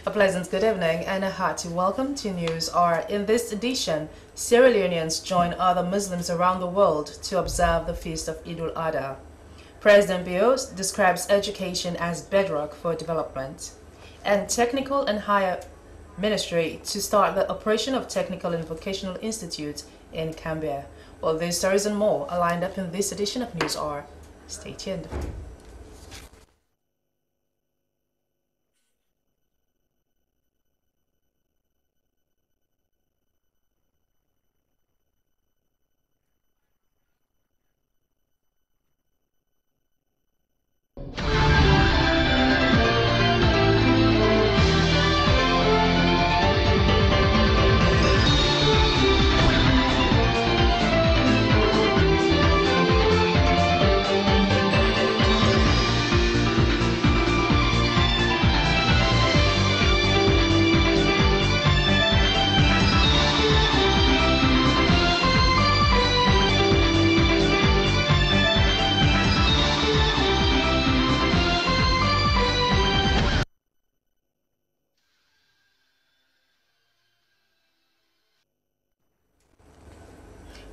A pleasant good evening and a hearty welcome to News Hour. In this edition, Sierra Leoneans join other Muslims around the world to observe the feast of al-Adha. President Bio describes education as bedrock for development. And Technical and Higher Ministry to start the operation of Technical and Vocational Institute in Gambia. Well, these stories and more are lined up in this edition of News Hour. Stay tuned.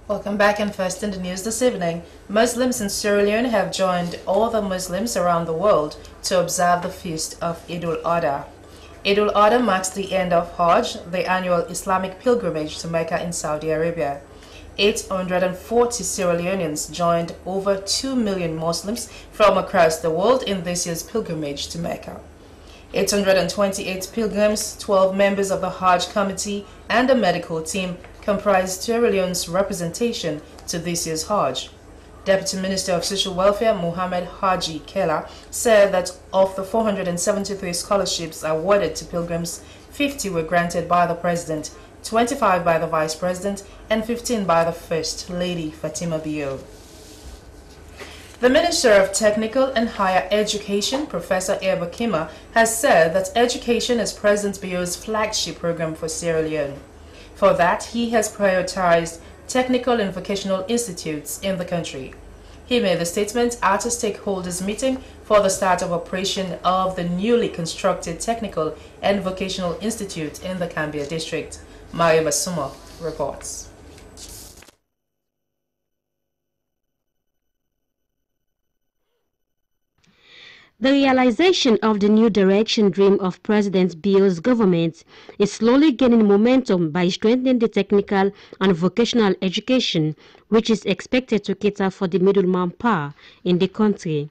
Welcome back, and first in the news this evening, Muslims in Sierra Leone have joined all the Muslims around the world to observe the feast of al-Adha. Al-Adha marks the end of Hajj, the annual Islamic pilgrimage to Mecca in Saudi Arabia. 840 Sierra Leoneans joined over 2 million Muslims from across the world in this year's pilgrimage to Mecca. 828 pilgrims, 12 members of the Hajj committee, and a medical team comprised Sierra Leone's representation to this year's Hajj. Deputy Minister of Social Welfare Mohamed Haji Kela said that of the 473 scholarships awarded to pilgrims, 50 were granted by the President, 25 by the Vice President, and 15 by the First Lady Fatima Bio. The Minister of Technical and Higher Education, Professor Eba Kima, has said that education is President Bio's flagship program for Sierra Leone. For that, he has prioritized technical and vocational institutes in the country. He made the statement at a stakeholders meeting for the start of operation of the newly constructed Technical and Vocational Institute in the Gambia district. Mario Basuma reports. The realization of the new direction dream of President Bio's government is slowly gaining momentum by strengthening the technical and vocational education, which is expected to cater for the middle manpower in the country.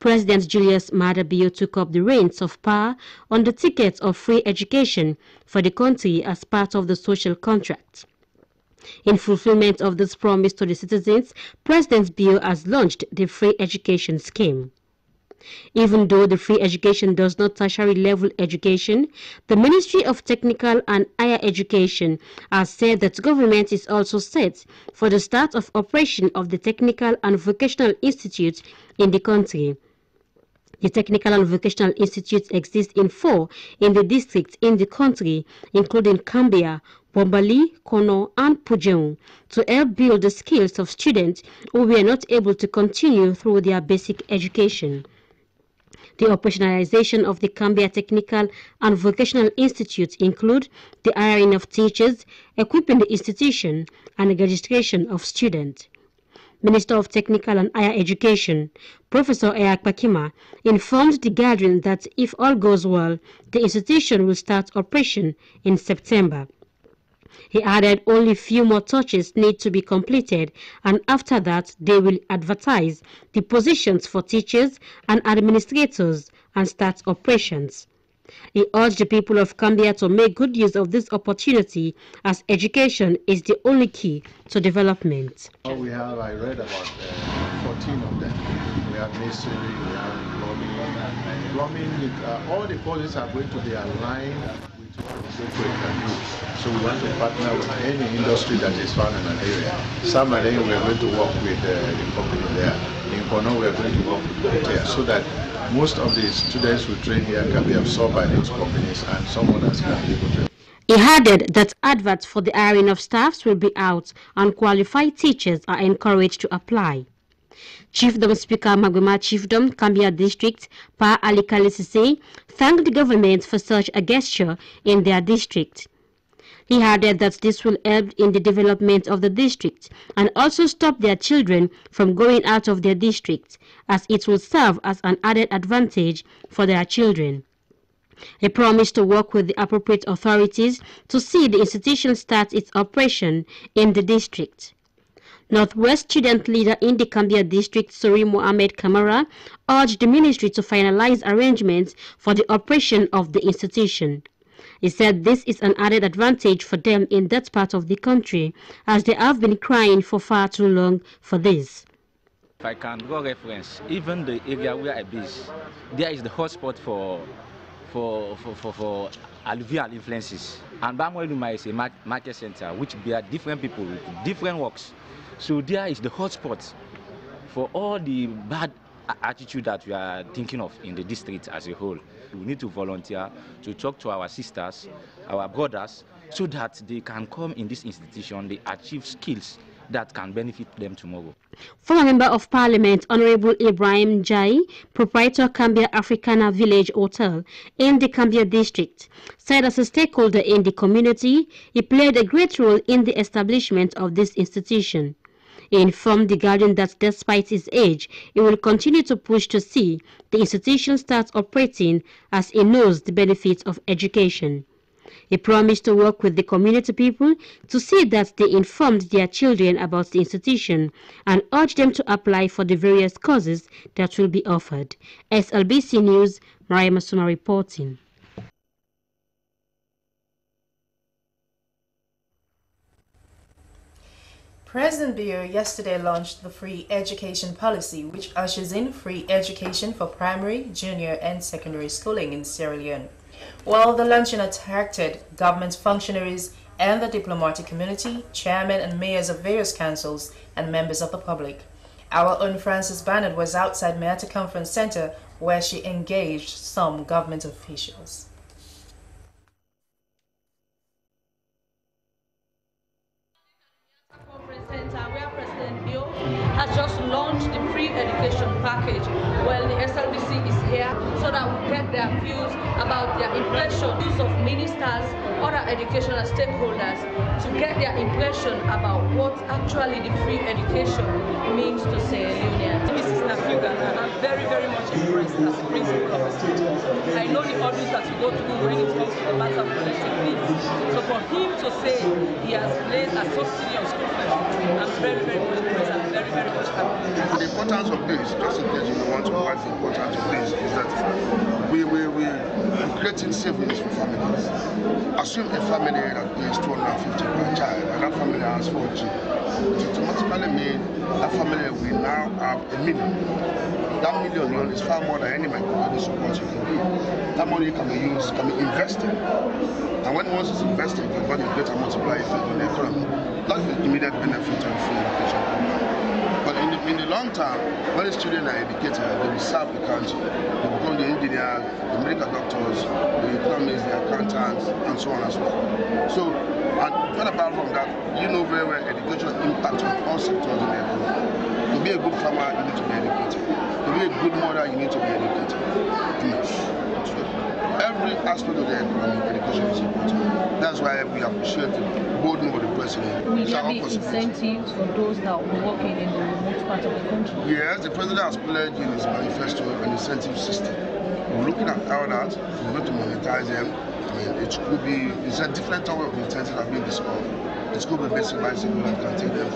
President Julius Maada Bio took up the reins of power on the ticket of free education for the country as part of the social contract. In fulfillment of this promise to the citizens, President Bio has launched the free education scheme. Even though the free education does not tertiary level education, the Ministry of Technical and Higher Education has said that government is also set for the start of operation of the Technical and Vocational Institute in the country. The Technical and Vocational Institutes exist in 4 in the districts in the country, including Gambia, Bombali, Kono, and Pujehun, to help build the skills of students who were not able to continue through their basic education. The operationalization of the Gambia Technical and Vocational Institute include the hiring of teachers, equipping the institution, and the registration of students. Minister of Technical and Higher Education, Professor Eyakpa Kima, informed the gathering that if all goes well, the institution will start operation in September. He added only few more touches need to be completed, and after that they will advertise the positions for teachers and administrators and start operations. He urged the people of Gambia to make good use of this opportunity, as education is the only key to development. I read about 14 of them. We have masonry, we have plumbing. Plumbing, all the policies are going to be aligned with what the sector can do. So we want to partner with any industry that is found in an area. Some are then we are going to work with the company there. In Kono, we are going to work with there, so that most of the students who train here can be absorbed by those companies and someone else can be able to. He added that adverts for the hiring of staffs will be out and qualified teachers are encouraged to apply. Chiefdom Speaker Magwema Chiefdom, Gambia District, Pa Ali Kalisisi, thanked the government for such a gesture in their district. He added that this will help in the development of the district and also stop their children from going out of their district, as it will serve as an added advantage for their children. He promised to work with the appropriate authorities to see the institution start its operation in the district. Northwest Student Leader in the Gambia District, Suri Mohamed Kamara, urged the ministry to finalize arrangements for the operation of the institution. He said this is an added advantage for them in that part of the country, as they have been crying for far too long for this. If I can draw reference, even the area where I base, there is the hotspot for alluvial influences. And Bamweluma is a market center which bear different people with different works. So there is the hotspot for all the bad attitude that we are thinking of in the district as a whole. We need to volunteer to talk to our sisters, our brothers, so that they can come in this institution, they achieve skills that can benefit them tomorrow. Former Member of Parliament Honorable Ibrahim Jai, proprietor Gambia Africana Village Hotel in the Gambia district, said as a stakeholder in the community, he played a great role in the establishment of this institution. He informed the Guardian that despite his age, he will continue to push to see the institution start operating, as he knows the benefits of education. He promised to work with the community people to see that they informed their children about the institution and urged them to apply for the various courses that will be offered. SLBC News, Mariam Masuma reporting. President Bio yesterday launched the Free Education Policy, which ushers in free education for primary, junior, and secondary schooling in Sierra Leone. While the luncheon attracted government functionaries and the diplomatic community, chairmen and mayors of various councils, and members of the public. Our own Frances Bannard was outside Mayata Conference Center, where she engaged some government officials. Has just launched the free education package. Well, the SLBC is here so that we get their views about their impressions of ministers, other educational stakeholders, to get their impression about what actually the free education means to Sierra Leoneans. This is Nafiga, and I'm very, very much impressed as a principal of a state. I know the hurdles that you go through when it comes to the matter of collecting fees. So for him to say he has placed a subsidy on school fees, I'm very, very much impressed. I'm very, very much happy. The importance of this, just in case you want to add the importance of this, is that we're creating savings for families. Assume a family that pays 250 per child, and that family has 4 children. It automatically means that family will now have a million. That million is far more than any microcredit support you can give. That money can be used, can be invested. And when once it's invested, you've got a greater multiplier effect on the economy. That's the immediate benefit of free education. But in the long term, when the children are educated, they will serve the country. They become the engineers, the medical doctors, the economists, the accountants, and so on and so forth. So, and apart from that, you know very well education impacts on all sectors in the economy. To be a good farmer, you need to be educated. To be a good mother, you need to be educated. Every aspect of the economy, education is important. That's why we appreciate the bold move of the president. Will there be incentives for those that are working in the remote part of the country? Yes, the president has pledged in his manifesto an incentive system. We're looking at how that we're going to monetize them. I mean, it could be, it's a different type of incentives that are being discussed. It could be basic bicycle that can take them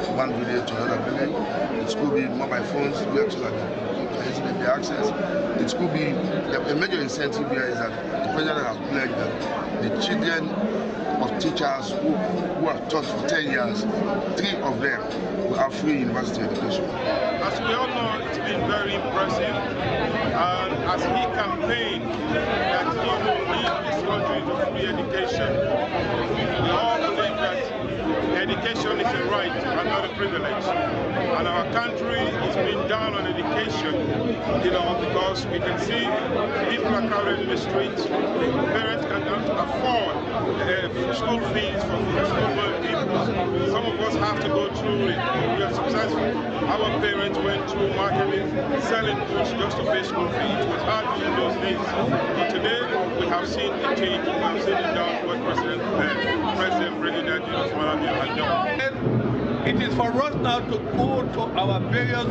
from one village to another village. It could be mobile phones, so that they access. It could be, a major incentive here is that the president has pledged that the children of teachers who have taught for 10 years, 3 of them will have free university education. As we all know, it's been very impressive. And as he campaigned that he will lead this country to free education, we all believe that education is a right and not a privilege. And our country is being down on education, because we can see people are carried in the streets, parents cannot afford school fees for school people. Some of us have to go through it. We are successful. our parents went through marketing, selling goods just to pay school fees. It was hard in those days. But today, we have seen a change. We have seen it down what President President has done. It is for us now to go to our various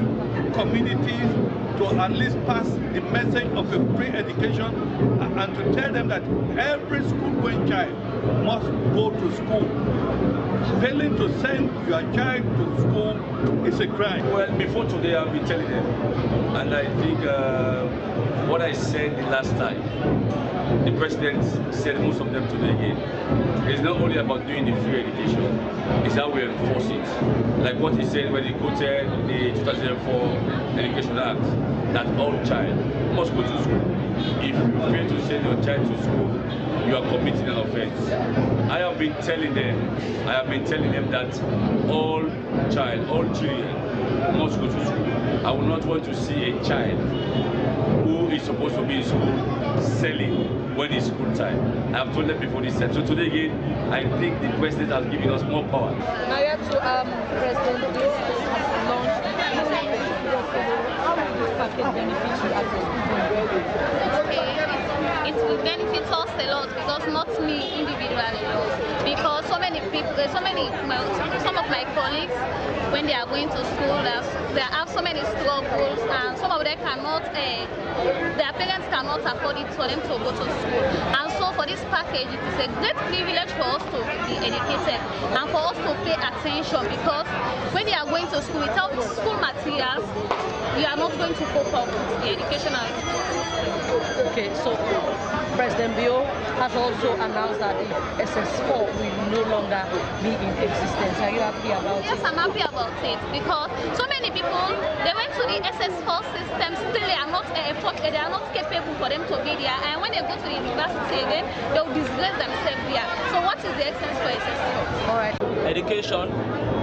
communities to at least pass the message of a free education and to tell them that every school-going child must go to school. Failing to send your child to school is a crime. Well, before today, I've been telling them, and I think what I said the last time, the president said most of them today again. It's not only about doing the free education, it's how we enforce it. Like what he said when he quoted the 2004 Education Act, that all child must go to school. If you fail to send your child to school, you are committing an offense. I have been telling them that all children must go to school. I will not want to see a child who is supposed to be in school selling when it's school time. I have told them before this time. So today again, I think the president has given us more power. Now you have to President this launched. How will this package benefit you as a student? Okay, it will benefit us a lot, because not me individually, because so many people, some of my colleagues, when they are going to school, they have so many struggles, and some of them cannot, their parents cannot afford it for them to go to school. And so for this package, it is a great privilege for us to be educated and for us to pay attention, because when they are going to school without school materials, you are not going to cope up with the educational system. Okay, so President Bio has also announced that the SS4 will no longer be in existence. Are you happy about it? Yes, I'm happy about it, because so many people, they went to the SS4 system, still they are not capable for them to be there, and when they go to the university again, they will disgrace themselves there. So what is the essence for SS4? All right. Education,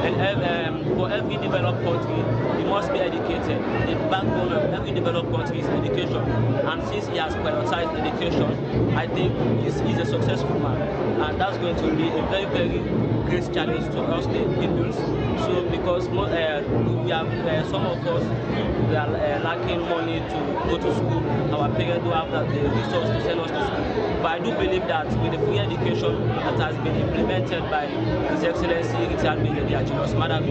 and for every developed country, you must be educated. The backbone of every developed country is education, and since he has prioritized education, I think he's a successful man, and that's going to be a very, very great challenge to us, the peoples. So because we have some of us, we are lacking money to go to school. Our parents don't have the resource to send us to school. But I do believe that with the free education that has been implemented by His Excellency retired Brigadier Julius Madam,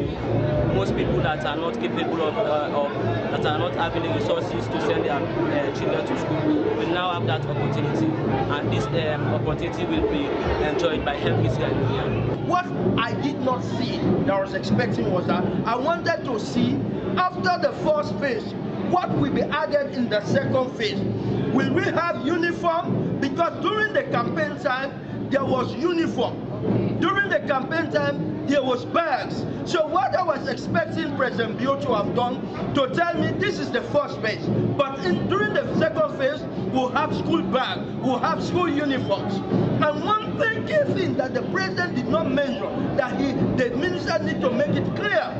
most people that are not capable of that are not having the resources to send their children to school will now have that opportunity, and this opportunity will be enjoyed by every Sierra Leonean. What I did not see that I was expecting was that I wanted to see, after the first phase, what will be added in the second phase. Will we have uniform? Because during the campaign time, there was uniform. During the campaign time, there was bags. So what I was expecting President Bio to have done, to tell me this is the first phase, but during the second phase, we'll have school bag, we'll have school uniforms. And one key thing that the president did not mention, that the minister need to make it clear,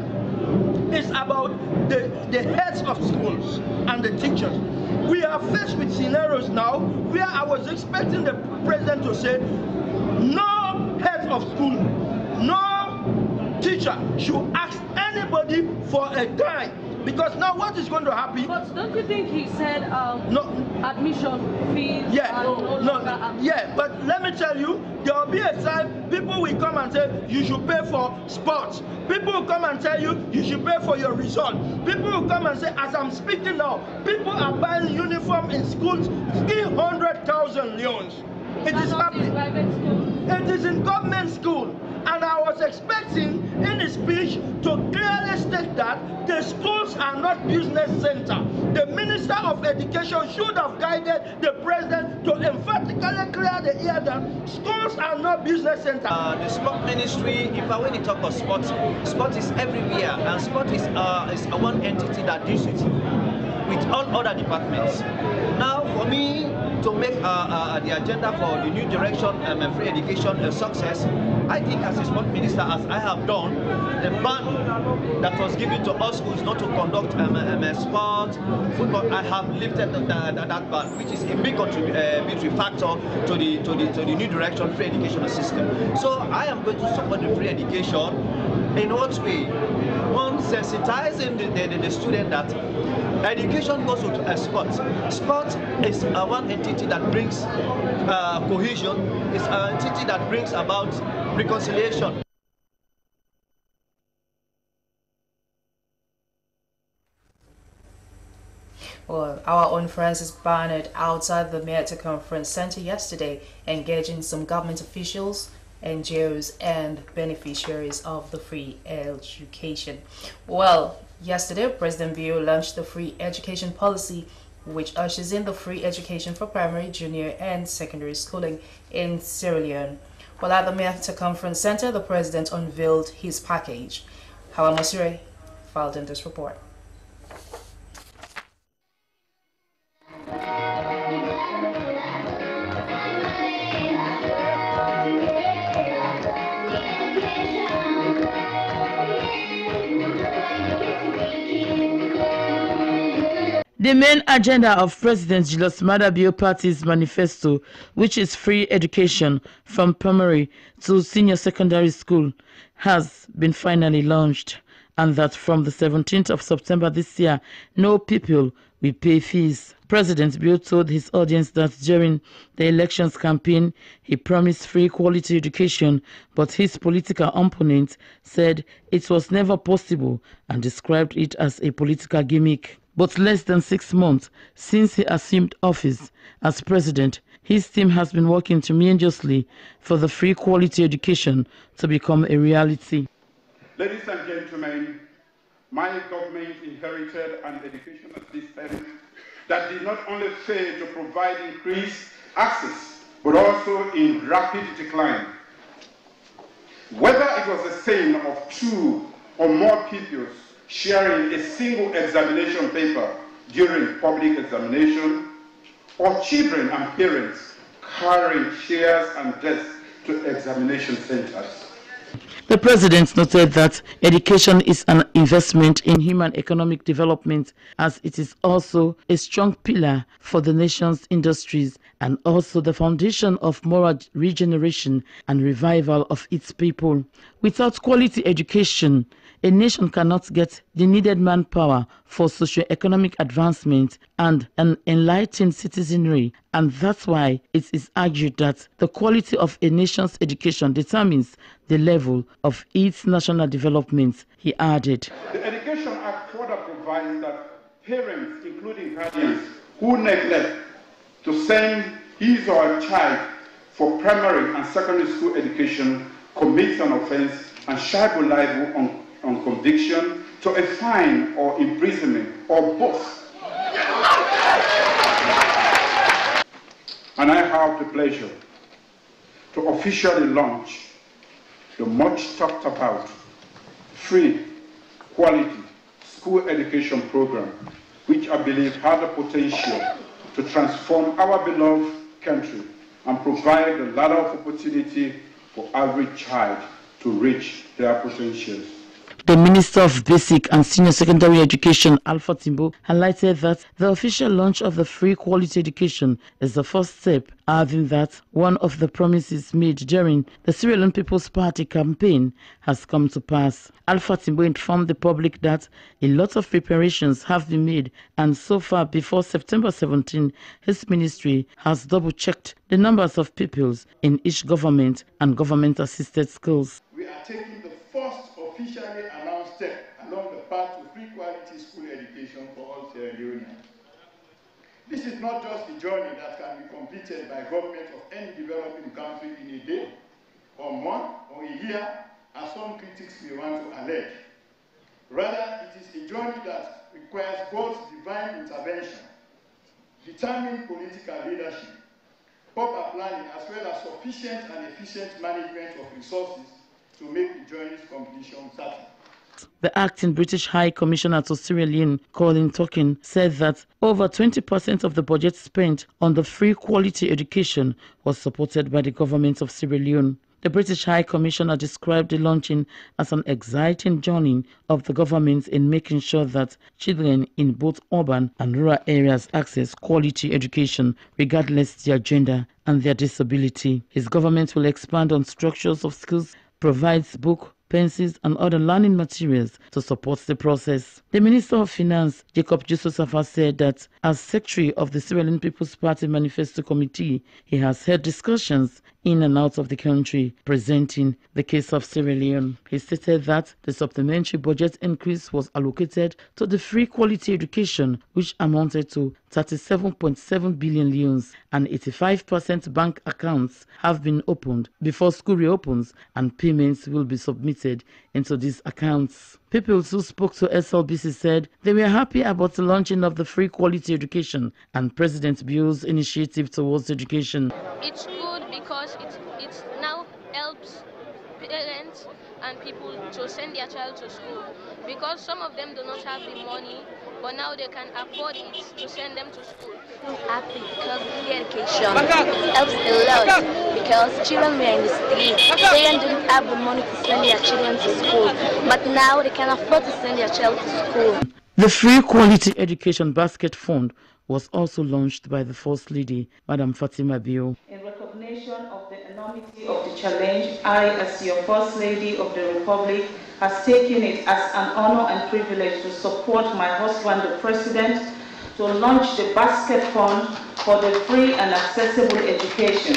is about the heads of schools and the teachers. We are faced with scenarios now where I was expecting the president to say, no head of school, no teacher should ask anybody for a dime. Because now what is going to happen? But don't you think he said no admission fees? Yeah, yeah. But let me tell you, there will be a time people will come and say you should pay for sports. People will come and tell you you should pay for your result. People will come and say, as I'm speaking now, people are buying uniform in schools, 300,000 leons. It is happening. It is in government school. And I was expecting in his speech to clearly state that the schools are not business center. The Minister of Education should have guided the president to emphatically clear the air that schools are not business center. The sport ministry, when you talk about sport, sport is everywhere, and sport is one entity that deals with all other departments. Now, for me to make the agenda for the new direction and free education a success, I think as a sport minister, as I have done, the ban that was given to all schools not to conduct sport, football, I have lifted that ban, which is a big contributory factor to the new direction free education system. So I am going to support the free education. In what way? one, sensitizing the student that education goes with sport. Sport is one entity that brings cohesion, it's an entity that brings about reconciliation. Well, our own Francis Barnett outside the Mieta Conference Center yesterday, engaging some government officials, NGOs, and beneficiaries of the free education. Well, yesterday, President Bio launched the free education policy, which ushers in the free education for primary, junior, and secondary schooling in Sierra Leone. Well, at the Mieta Conference Center, the president unveiled his package. Hawa Masire filed in this report. The main agenda of President Julius Maada Bio Party's manifesto, which is free education from primary to senior secondary school, has been finally launched, and that from the 17th of September this year, no people will pay fees. President Bio told his audience that during the elections campaign, he promised free quality education, but his political opponent said it was never possible and described it as a political gimmick. But less than 6 months since he assumed office as president, his team has been working tremendously for the free quality education to become a reality. Ladies and gentlemen, my government inherited an educational system that did not only fail to provide increased access, but also in rapid decline. Whether it was the same of 2 or more pupils sharing a single examination paper during public examination, or children and parents carrying chairs and desks to examination centers. The president noted that education is an investment in human economic development, as it is also a strong pillar for the nation's industries and also the foundation of moral regeneration and revival of its people. Without quality education, a nation cannot get the needed manpower for socio-economic advancement and an enlightened citizenry, and that's why it is argued that the quality of a nation's education determines the level of its national development, he added. The Education Act further provides that parents, including guardians, who neglect to send his or her child for primary and secondary school education commits an offense and shall be liable on conviction to a fine or imprisonment or both. And I have the pleasure to officially launch the much talked about free quality school education program, which I believe has the potential to transform our beloved country and provide a ladder of opportunity for every child to reach their potentials. The Minister of Basic and Senior Secondary Education, Alpha Timbo, highlighted that the official launch of the free quality education is the first step, adding that one of the promises made during the Sierra Leone People's Party campaign has come to pass. Alpha Timbo informed the public that a lot of preparations have been made, and so far before September 17, his ministry has double-checked the numbers of pupils in each government and government-assisted schools. We are taking the first officially announced step along the path to free quality school education for all Sierra Leoneans. This is not just a journey that can be completed by government of any developing country in a day, or month, or a year, as some critics may want to allege. Rather, it is a journey that requires both divine intervention, determined political leadership, proper planning, as well as sufficient and efficient management of resources to make the journey's completion certain. The acting British High Commissioner to Sierra Leone, Colin Tokin, said that over 20% of the budget spent on the free quality education was supported by the government of Sierra Leone. The British High Commissioner described the launching as an exciting journey of the government in making sure that children in both urban and rural areas access quality education regardless their gender and their disability. His government will expand on structures of schools, provides book pencils and other learning materials to support the process. The Minister of Finance, Jacob Jusosafa, said that as Secretary of the Sierra Leone People's Party Manifesto Committee, he has held discussions in and out of the country presenting the case of Sierra Leone. He stated that the supplementary budget increase was allocated to the free quality education, which amounted to 37.7 billion leones, and 85% bank accounts have been opened before school reopens, and payments will be submitted into these accounts. People who spoke to SLBC said they were happy about the launching of the free quality education and President Bio's initiative towards education. It's good because it now helps parents and people to send their child to school, because some of them do not have the money, but now they can afford it to send them to school. I'm happy because free education helps a lot, because children were in the street. Parents didn't have the money to send their children to school, but now they can afford to send their child to school. The Free Quality Education Basket Fund was also launched by the First Lady, Madam Fatima Bio. In recognition of the enormity of the challenge, I, as your First Lady of the Republic, has taken it as an honor and privilege to support my husband, the President, to launch the Basket Fund for the free and accessible education.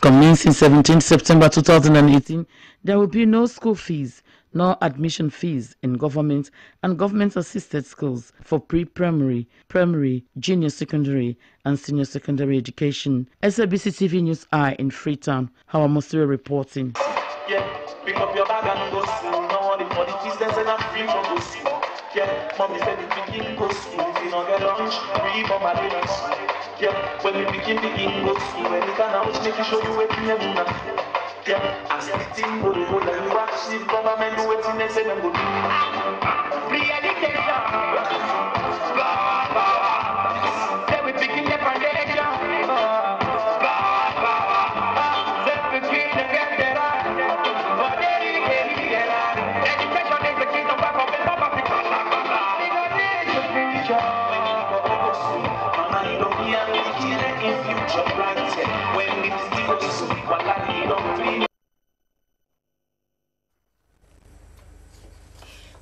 Commencing 17 September 2018, there will be no school fees, nor admission fees in government and government-assisted schools for pre-primary, primary, junior secondary, and senior secondary education. SABC TV News Eye in Freetown, Hawa Mosiri reporting. Yeah, pick up your bag and go school. No money for the kids, then say I'm free from go school. Yeah, mommy said the picking go school. If you don't get lunch, free for my parents. Yeah, when you begin go school, when you can out, make you show you what you never know. Yeah, as the thing go to hold and you actually government do what they say them go do. Free education. Then we begin the foundation. Then we begin the get there. Education is the kingdom back of the South Africa. Mama, you don't hear me in future plans. When it still goes to you don't feel.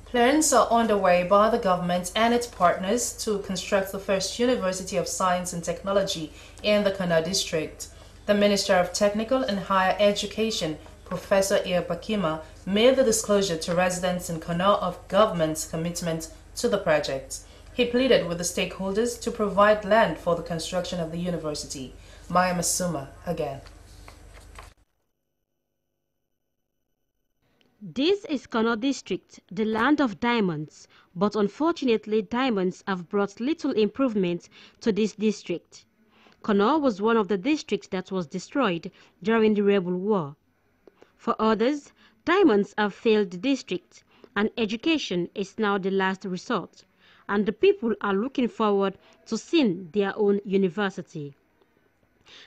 Plans are underway by the government and its partners to construct the first University of Science and Technology in the Kana district. The Minister of Technical and Higher Education, Professor Bakima, made the disclosure to residents in Kana of government's commitment to the project. He pleaded with the stakeholders to provide land for the construction of the university. Maya Masuma again. This is Kana district, the land of diamonds, but unfortunately diamonds have brought little improvement to this district. Kana was one of the districts that was destroyed during the rebel war. For others, diamonds have failed the district, and education is now the last resort, and the people are looking forward to seeing their own university.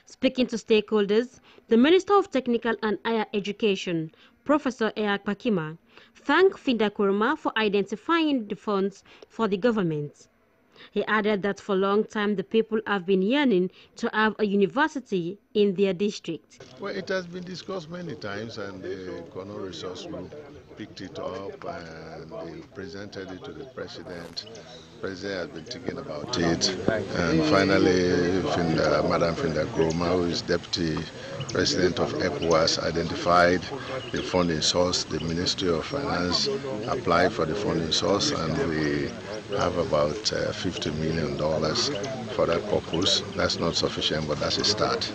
Speaking to stakeholders, the Minister of Technical and Higher Education, Professor Bakima, thanked Finda Kurma for identifying the funds for the government. He added that for a long time the people have been yearning to have a university in their district. Well, it has been discussed many times, and the Kono Resource Group picked it up and they presented it to the President. The President has been thinking about it, and finally Madam Finda Kurma, who is Deputy President of ECOWAS, identified the funding source. The Ministry of Finance applied for the funding source, and we have about $50 million for that purpose. That's not sufficient, but that's a start.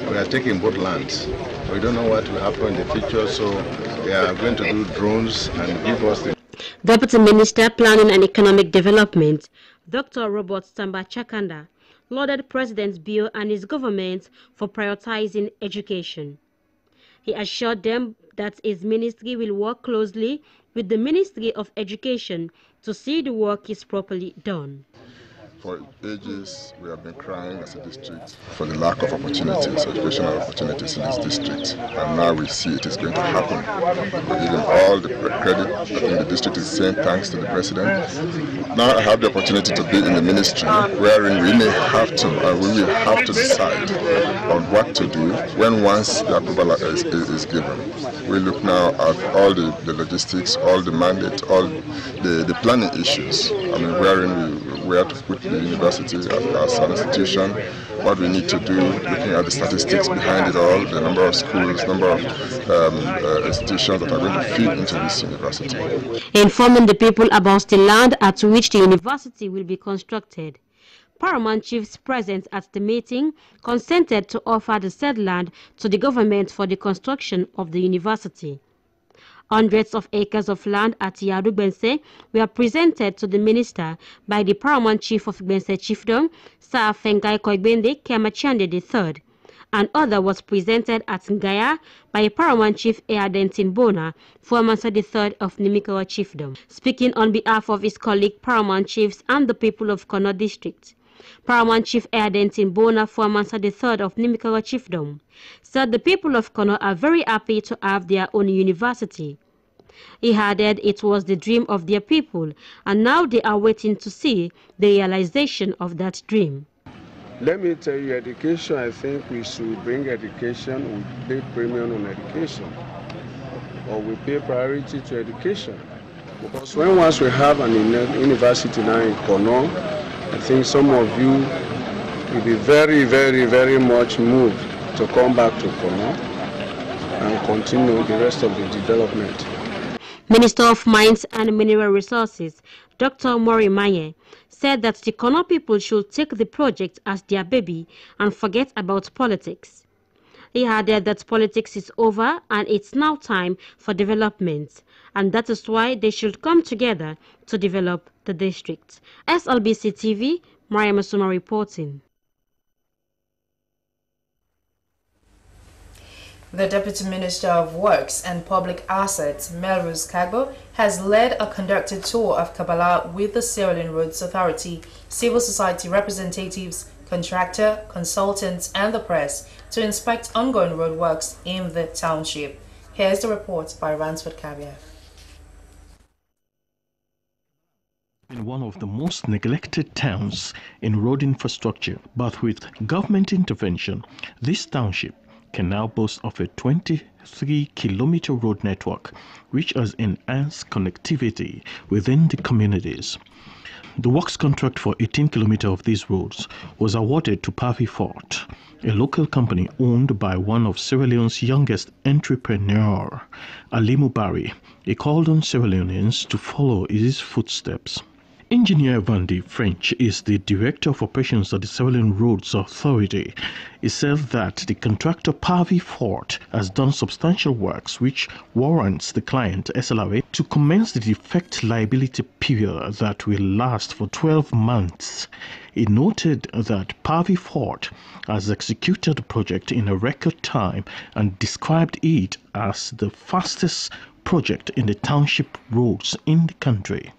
We are taking both lands. We don't know what will happen in the future, so they are going to do drones and give us the... Deputy Minister Planning and Economic Development, Dr. Robert Samba Chakanda, lauded President Bio and his government for prioritizing education. He assured them that his ministry will work closely with the Ministry of Education to see the work is properly done. For ages, we have been crying as a district for the lack of opportunities, educational opportunities in this district. And now we see it is going to happen. We give him all the credit. I think the district is saying thanks to the president. Now I have the opportunity to be in the ministry, wherein we may have to, and we will have to decide on what to do when once the approval is given. We look now at all the logistics, all the mandate, all the planning issues. I mean, wherein we have to put the university as an institution, what we need to do, looking at the statistics behind it all, the number of schools, number of institutions that are going to feed into this university. Informing the people about the land at which the university will be constructed. Paramount chiefs present at the meeting consented to offer the said land to the government for the construction of the university. Hundreds of acres of land at Yadu-Gbense were presented to the minister by the Paramount Chief of Gbense Chiefdom, Sir Fengai Koigbende Kemachande III. Another was presented at Ngaya by Paramount Chief Eadentin Bona, former III of Nimikawa Chiefdom. Speaking on behalf of his colleague Paramount Chiefs and the people of Kono District, Paramount Chief Eadentin Bona, former III of Nimikawa Chiefdom, said the people of Kono are very happy to have their own university. He added it was the dream of their people, and now they are waiting to see the realization of that dream. Let me tell you, education, I think we should bring education, we pay premium on education, or we pay priority to education. Because when once we have an university now in Kono, I think some of you will be very, very, very much moved to come back to Kono and continue the rest of the development. Minister of Mines and Mineral Resources, Dr. Mori Maye, said that the Kono people should take the project as their baby and forget about politics. He added that politics is over and it's now time for development, and that is why they should come together to develop the district. SLBC TV, Maria Masuma reporting. The Deputy Minister of Works and Public Assets, Melrose Kagbo, has led a conducted tour of Kabbalah with the Sierra Leone Roads Authority, civil society representatives, contractor, consultants, and the press to inspect ongoing road works in the township. Here's the report by Ransford Kabia. In one of the most neglected towns in road infrastructure, but with government intervention, this township can now boast of a 23-kilometer road network, which has enhanced connectivity within the communities. The works contract for 18 kilometers of these roads was awarded to Pavi Fort, a local company owned by one of Sierra Leone's youngest entrepreneurs, Ali Mubari. He called on Sierra Leoneans to follow his footsteps. Engineer Vandy French is the Director of Operations at the Sierra Leone Roads Authority. He said that the contractor Pavi Fort has done substantial works which warrants the client SLRA to commence the defect liability period that will last for 12 months. He noted that Pavi Fort has executed the project in a record time and described it as the fastest project in the township roads in the country.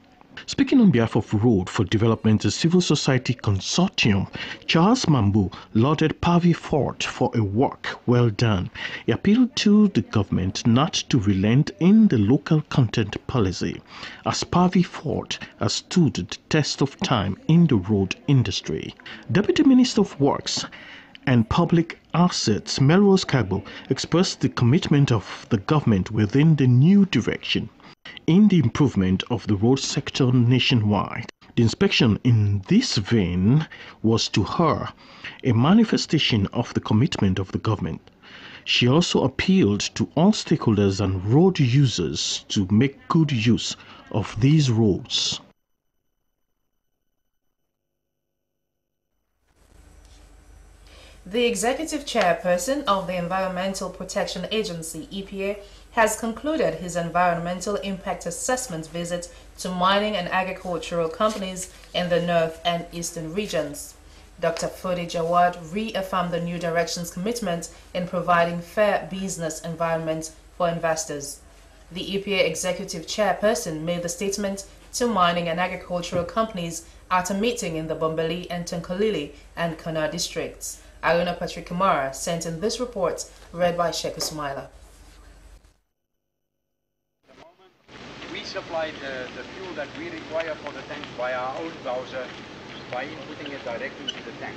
Speaking on behalf of Road for Development, the Civil Society Consortium, Charles Mambu lauded Pavi Fort for a work well done. He appealed to the government not to relent in the local content policy, as Pavi Fort has stood the test of time in the road industry. Deputy Minister of Works and Public Assets, Melrose Kagbo, expressed the commitment of the government within the new direction in the improvement of the road sector nationwide. The inspection in this vein was to her a manifestation of the commitment of the government. She also appealed to all stakeholders and road users to make good use of these roads. The executive chairperson of the Environmental Protection Agency, EPA, has concluded his environmental impact assessment visit to mining and agricultural companies in the north and eastern regions. Dr. Fode Jawad reaffirmed the New Direction's commitment in providing fair business environment for investors. The EPA executive chairperson made the statement to mining and agricultural companies at a meeting in the Bombali and Tonkolili and Kana districts. Aruna Patrick Kamara sent in this report, read by Sheikh Ismaila. We supply the fuel that we require for the tanks by our own browser by inputting it directly into the tank.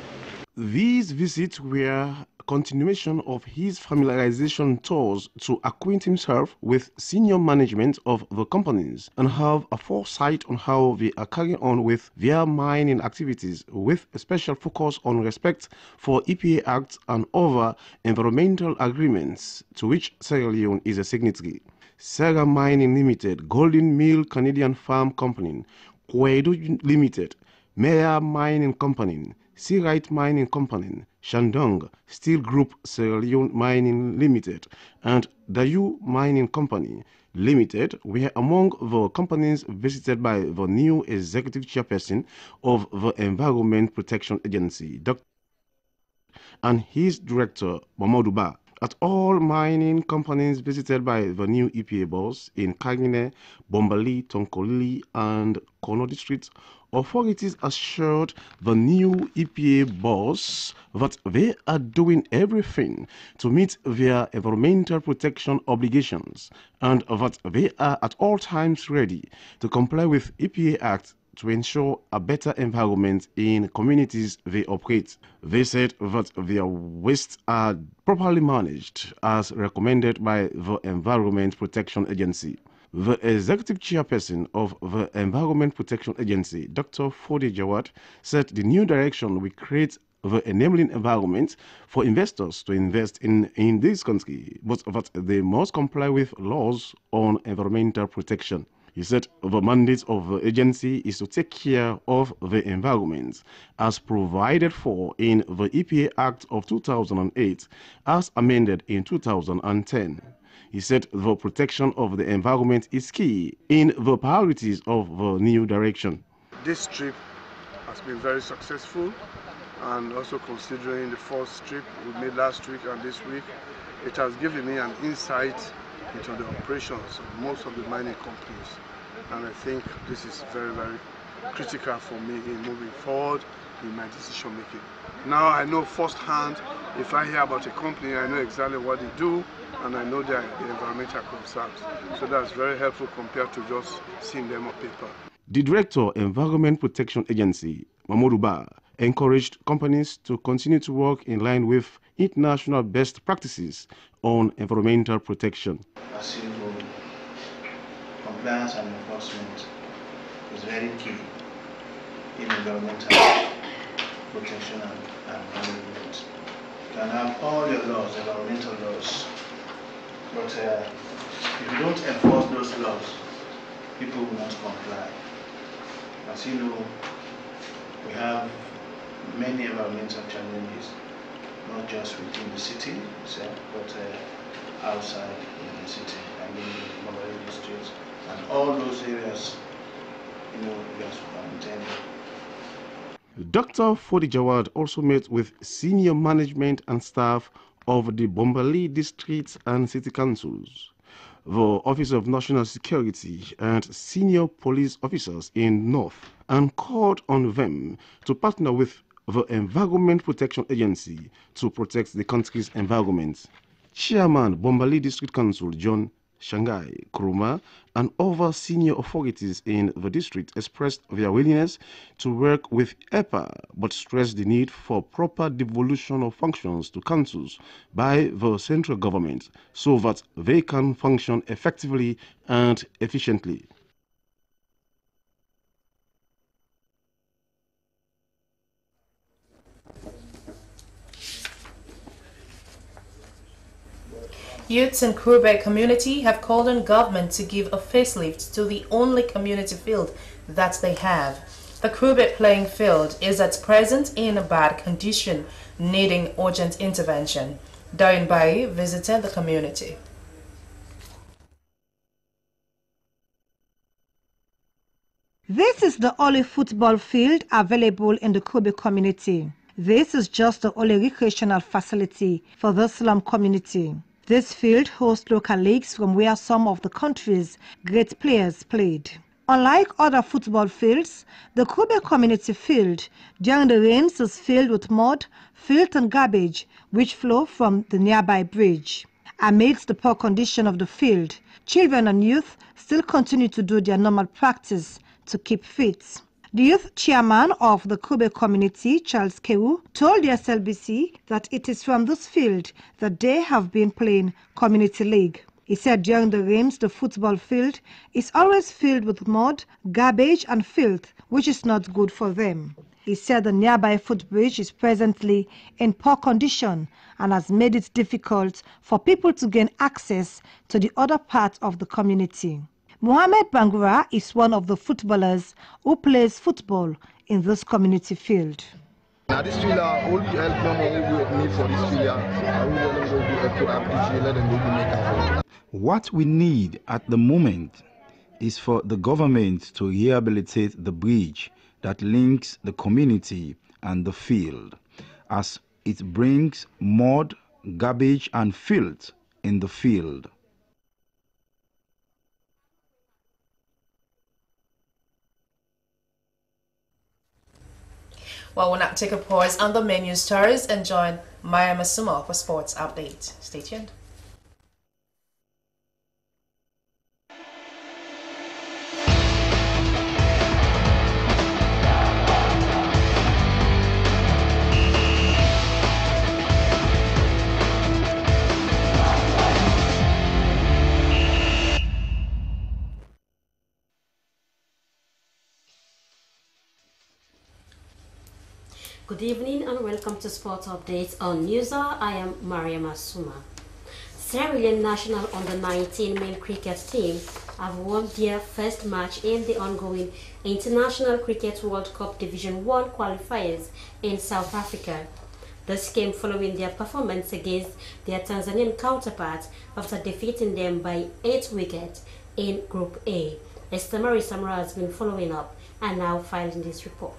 These visits were a continuation of his familiarization tours to acquaint himself with senior management of the companies and have a foresight on how they are carrying on with their mining activities, with a special focus on respect for EPA Act and other environmental agreements to which Sierra Leone is a signatory. Sierra Mining Limited, Golden Mill Canadian Farm Company, Kwedu Limited, Meyer Mining Company, Searite Mining Company, Shandong Steel Group Sierra Leone Mining Limited, and Dayu Mining Company Limited were among the companies visited by the new executive chairperson of the Environment Protection Agency, Dr. and his director, Mamadou Ba. At all mining companies visited by the new EPA boss in Kagine, Bombali, Tonkolili, and Kono districts, authorities assured the new EPA boss that they are doing everything to meet their environmental protection obligations and that they are at all times ready to comply with EPA Act to ensure a better environment in communities they operate. They said that their wastes are properly managed as recommended by the Environment Protection Agency. The executive chairperson of the Environment Protection Agency, Dr. Fode Jawad, said the new direction will create the enabling environment for investors to invest in this country, but that they must comply with laws on environmental protection. He said the mandate of the agency is to take care of the environment as provided for in the EPA Act of 2008 as amended in 2010. He said the protection of the environment is key in the priorities of the new direction. This trip has been very successful, and also considering the first trip we made last week and this week, it has given me an insight into the operations of most of the mining companies, and I think this is very, very critical for me in moving forward in my decision making. Now I know firsthand, if I hear about a company, I know exactly what they do and I know their environmental concerns. So that's very helpful compared to just seeing them on paper. The Director, Environment Protection Agency, Mamadou Ba, encouraged companies to continue to work in line with international best practices on environmental protection. As you know, compliance and enforcement is very key in environmental protection and management. You can have all your laws, environmental laws, but if you don't enforce those laws, people will not comply. As you know, we have many environmental challenges, not just within the city itself, but outside the city, I mean mobile districts, and all those areas, we are superintending. Dr. Fode Jawad also met with senior management and staff of the Bombali districts and city councils, the Office of National Security, and senior police officers in North, and called on them to partner with the Environment Protection Agency to protect the country's environment. Chairman Bombali District Council John Shanghai Kuruma and other senior authorities in the district expressed their willingness to work with EPA, but stressed the need for proper devolution of functions to councils by the central government so that they can function effectively and efficiently. Youths in Krube community have called on government to give a facelift to the only community field that they have. The Krube playing field is at present in a bad condition, needing urgent intervention. Darin Bai visited the community. This is the only football field available in the Krube community. This is just the only recreational facility for the slum community. This field hosts local leagues from where some of the country's great players played. Unlike other football fields, the Kube community field during the rains is filled with mud, filth and garbage which flow from the nearby bridge. Amidst the poor condition of the field, children and youth still continue to do their normal practice to keep fit. The youth chairman of the Kube community, Charles Kewu, told the SLBC that it is from this field that they have been playing community league. He said during the rains, the football field is always filled with mud, garbage and filth, which is not good for them. He said the nearby footbridge is presently in poor condition and has made it difficult for people to gain access to the other part of the community. Mohamed Bangura is one of the footballers who plays football in this community field. Now this field, all the help we need for this field, I will go to appreciate let them go make it. What we need at the moment is for the government to rehabilitate the bridge that links the community and the field, as it brings mud, garbage and filth in the field. Well, we'll now take a pause on the menu stories and join Maya Masuma for sports update. Stay tuned. Good evening and welcome to Sports Updates on Newshour. I am Maria Masuma. Sierra Leone national under-19 male cricket team have won their first match in the ongoing International Cricket World Cup Division 1 qualifiers in South Africa. This came following their performance against their Tanzanian counterparts after defeating them by 8 wickets in Group A. Esther Marie Samra has been following up and now filing this report.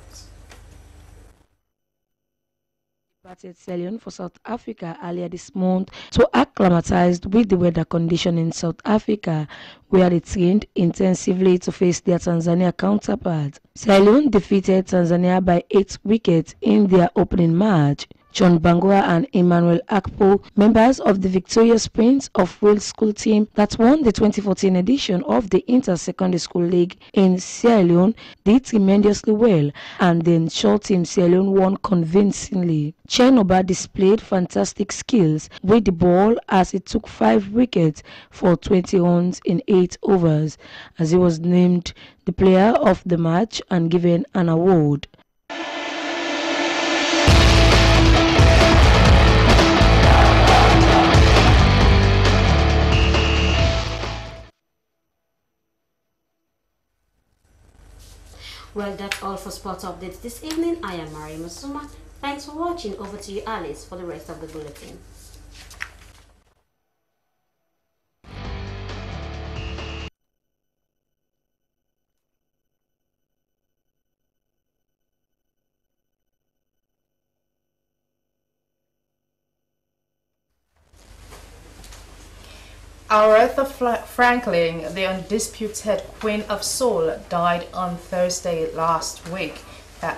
Departed Sierra Leone for South Africa earlier this month to acclimatize with the weather condition in South Africa, where they trained intensively to face their Tanzania counterparts. Sierra Leone defeated Tanzania by 8 wickets in their opening match. John Bangura and Emmanuel Akpo, members of the victorious Prince of Wales school team that won the 2014 edition of the Inter-Secondary School League in Sierra Leone, did tremendously well, and the inshore team Sierra Leone won convincingly. Chenoba displayed fantastic skills with the ball as he took 5 wickets for 20 runs in 8 overs, as he was named the player of the match and given an award. Well, that's all for sports updates this evening. I am Maria Masuma. Thanks for watching. Over to you, Alice, for the rest of the bulletin. Aretha Franklin, the undisputed Queen of Soul, died on Thursday last week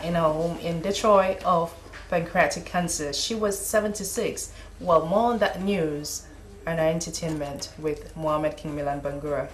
in her home in Detroit of pancreatic cancer. She was 76. Well, more on that news and our entertainment with Mohammed King Milan Bangura.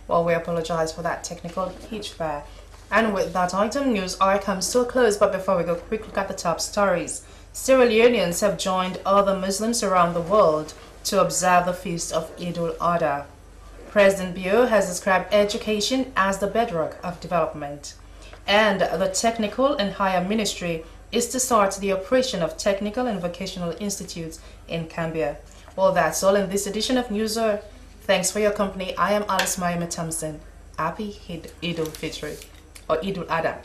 Well, we apologize for that technical hitch there. And with that item, news hour comes to a close. But before we go, quick look at the top stories. Sierra Leoneans have joined other Muslims around the world to observe the feast of al-Adha. President Bio has described education as the bedrock of development, and the Technical and Higher Ministry is to start the operation of technical and vocational institutes in Gambia. Well, that's all in this edition of Newshour. Thanks for your company. I am Alice Maima Thompson. Happy Eid al-Fitr or Eid al-Adha.